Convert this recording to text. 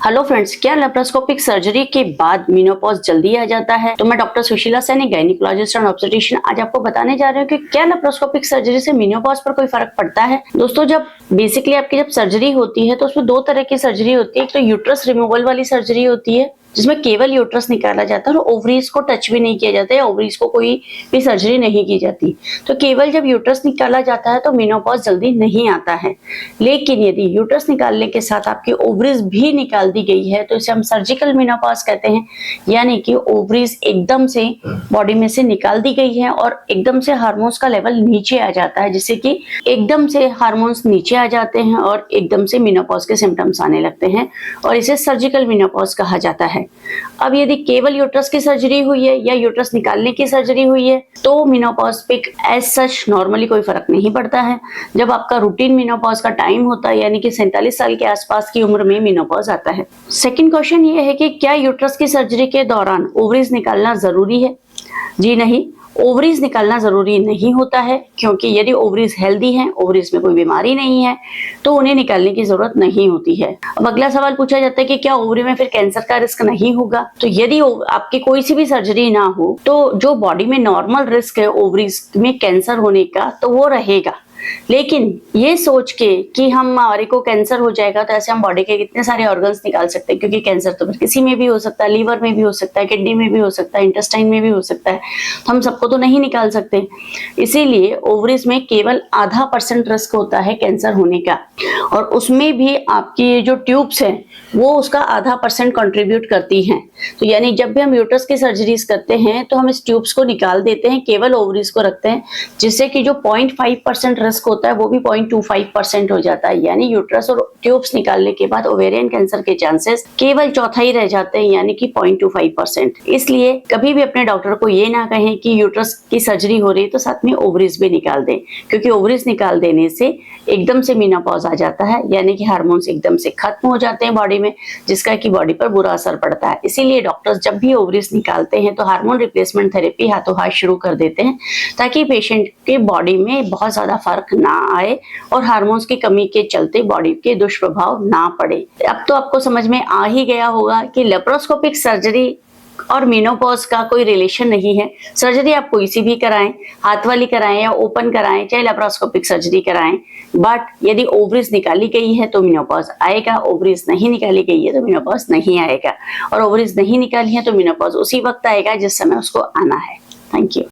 Hello friends, क्या laparoscopic surgery के बाद मेनोपॉज जल्दी आ जाता है? तो मैं doctor Sushila Saini, gynaecologist and obstetrician, आज आपको बताने जा रहे हूँ कि क्या लेप्रोस्कोपिक सर्जरी से मेनोपॉज पर कोई फर्क पड़ता है। दोस्तों, जब बेसिकली आपकी जब सर्जरी होती है तो उसमें दो तरह की सर्जरी होती है। एक तो यूट्रस रिमूवल वाली सर्जरी होती है जिसमें केवल यूट्रस निकाला जाता है और ओवरीज को टच भी नहीं किया जाता है, ओवरीज को कोई भी सर्जरी नहीं की जाती। तो केवल जब यूट्रस निकाला जाता है तो मेनोपॉज जल्दी नहीं आता है। लेकिन यदि यूट्रस निकालने के साथ आपकी ओवरीज भी निकाल दी गई है तो इसे हम सर्जिकल मेनोपॉज कहते हैं, यानी कि ओवरीज एकदम से बॉडी में से निकाल दी गई है और एकदम से हार्मोन्स का लेवल नीचे आ जाता है, जिससे कि एकदम से हार्मोन्स नीचे आ जाते हैं और एकदम से मेनोपॉज के सिम्टम्स आने लगते हैं और इसे सर्जिकल मेनोपॉज कहा जाता है। अब यदि केवल यूट्रस की सर्जरी हुई है या यूट्रस निकालने की सर्जरी हुई है तो मेनोपॉज पे एज सच नॉर्मली कोई फर्क नहीं पड़ता है। जब आपका रूटीन मेनोपॉज का टाइम होता है, यानी कि 47 साल के आसपास की उम्र में मेनोपॉज आता है। सेकंड क्वेश्चन ये है कि क्या यूट्रस की सर्जरी के दौरान ओवरीज निकालना जरूरी है? जी नहीं, ओवरीज निकालना जरूरी नहीं होता है, क्योंकि यदि ओवरीज हेल्दी हैं, ओवरीज में कोई बीमारी नहीं है, तो उन्हें निकालने की जरूरत नहीं होती है। अब अगला सवाल पूछा जाता है कि क्या ओवरी में फिर कैंसर का रिस्क नहीं होगा? तो यदि आपकी कोई सी भी सर्जरी ना हो तो जो बॉडी में नॉर्मल रिस्क है ओवरीज में कैंसर होने का, तो वो रहेगा। लेकिन ये सोच के कि हमारे को कैंसर हो जाएगा तो ऐसे हम बॉडी के कितने सारे ऑर्गन्स निकाल सकते हैं, क्योंकि कैंसर तो फिर किसी में भी हो सकता है, लीवर में भी हो सकता है, किडनी में भी हो सकता है, इंटेस्टाइन में भी हो सकता है, तो हम सबको तो नहीं निकाल सकते। इसीलिए ओवरीज में केवल 0.5% रिस्क होता है कैंसर होने का, और उसमें भी आपकी जो ट्यूब्स हैं वो उसका 0.5% कंट्रीब्यूट करती हैं। तो यानी जब भी हम यूट्रस की सर्जरीज करते हैं तो हम इस ट्यूब्स को निकाल देते हैं, केवल ओवरीज को रखते हैं, जिससे कि जो 0.5% रिस्क होता है वो भी 0.25% हो जाता है। यानी यूट्रस और ट्यूब्स निकालने के बाद ओवेरियन कैंसर के चांसेस केवल चौथा ही रह जाते हैं, यानी कि 0.25%। इसलिए कभी भी अपने डॉक्टर को ये ना कहें कि यूट्रस की सर्जरी हो रही है तो साथ में ओवरीज भी निकाल दें, क्योंकि ओवरीज निकाल देने से एकदम से मेनोपॉज आ जाता है, यानी कि हार्मोन्स एकदम से खत्म हो जाते हैं बॉडी में, जिसका कि बॉडी पर बुरा असर पड़ता है। इसीलिए डॉक्टर्स जब भी ओवरीज निकालते हैं तो हार्मोन रिप्लेसमेंट थेरेपी हाथों हाथ शुरू कर देते हैं, ताकि पेशेंट के बॉडी में बहुत ज्यादा फर्क ना आए और हार्मोन्स की कमी के चलते बॉडी के दुष्प्रभाव ना पड़े। अब तो आपको समझ में आ ही गया होगा कि लेप्रोस्कोपिक सर्जरी और मेनोपॉज का कोई रिलेशन नहीं है। सर्जरी आप कोई सी भी कराएं, हाथ वाली कराएं या ओपन कराएं, चाहे लेप्रोस्कोपिक सर्जरी कराएं, बट यदि ओवरीज निकाली गई है तो मेनोपॉज आएगा, ओवरीज नहीं निकाली गई है तो मेनोपॉज नहीं आएगा, और ओवरीज नहीं निकाली है तो मेनोपॉज उसी वक्त आएगा जिस समय उसको आना है। Thank you.